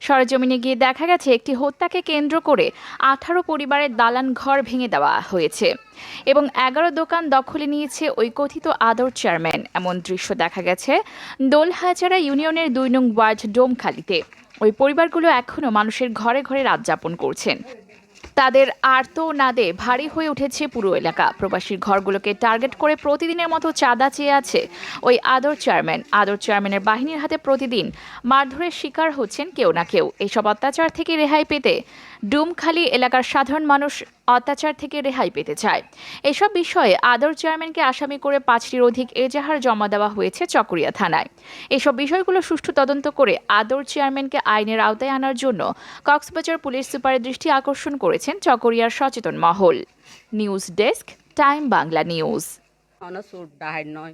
সরেজমিনে গিয়ে দেখা গেছে একটি হত্যাকে কেন্দ্র করে 18 পরিবারের দালান ঘর ভেঙে দেওয়া হয়েছে এবং 11 দোকান দখলে নিয়েছে ওই কথিত আদর চেয়ারম্যান। এমন দৃশ্য দেখা গেছে দোলহাজারা ইউনিয়নের 2 নং ওয়ার্ড ডোমখালিতে। ওই পরিবারগুলো এখনো মানুষের ঘরে ঘরে রাত যাপন করছেন। তাদের আর্তনাদে ভারী হয়ে উঠেছে পুরো এলাকা। প্রবাসীর ঘরগুলোকে টার্গেট করে প্রতিদিনের মতো চাঁদা চেয়ে আছে ওই আদর চেয়ারম্যানের বাহিনীর হাতে প্রতিদিন মারধরের শিকার হচ্ছেন কেউ না কেউ। এসব অত্যাচার থেকে রেহাই পেতে ডুমখালি এলাকার সাধারণ মানুষ অত্যাচার থেকে রেহাই পেতে চায়। এসব বিষয়ে আদর চেয়ারম্যানকে আসামি করে 5টির অধিক এজাহার জমা দেওয়া হয়েছে চকরিয়া থানায়। এসব বিষয়গুলো সুষ্ঠু তদন্ত করে আদর চেয়ারম্যানকে আইনের আওতায় আনার জন্য কক্সবাজার পুলিশ সুপারের দৃষ্টি আকর্ষণ করেছেন চকরিয়ার সচেতন মহল। News desk, time Bangla news. সুট ডাহাই নয়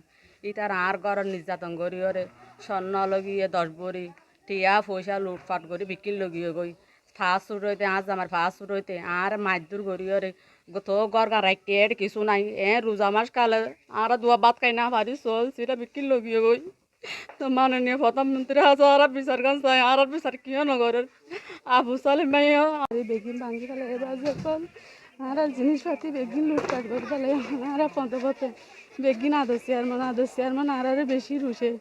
ইতার আর গরম নির্যাতন করিওরে স্বর্ণ লগিয়ে 10 ভরি টিয়া পয়সা লুটপাট করে বিক্রি লগিয়ে গই ফাস্ট ফুড হইতে আজ আমার ফাস্ট ফুড হইতে আর মাইদুর করিওরে তো গর গারাইতে কিছু নাই রোজা মাস কালে আর দুয়া ভাত খাই না ভারি চল সেটা বিক্রি লগিয়ে গই। তো মাননীয় প্রধানমন্ত্রী আছে আর বিচার কান চাই আর বিচার কিয় নগরের আবু সালেম ভাইও আর বেগিন ভাঙ্গি ফেলে এবার যখন আর জিনিসপাতি বেগিন লুটপাট করে ফেলে আর পথে বেগিন আদর চেয়ারম্যান আর বেশি রুষে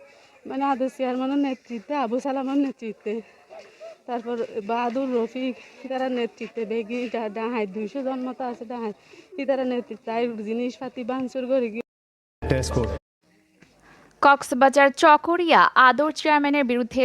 মানে আদর চেয়ারম্যানের নেতৃত্বে আবু সালামের নেতৃত্বে তারপর বাহাদুর রফিক তারা নেতৃত্বে বেগিন ডাহাই 200 জন মতো আছে ডাহাই তারা নেতৃত্বে জিনিসপাতি ভাঙচুর করে কক্সবাজার চকরিয়া আদর চেয়ারম্যানের বিরুদ্ধে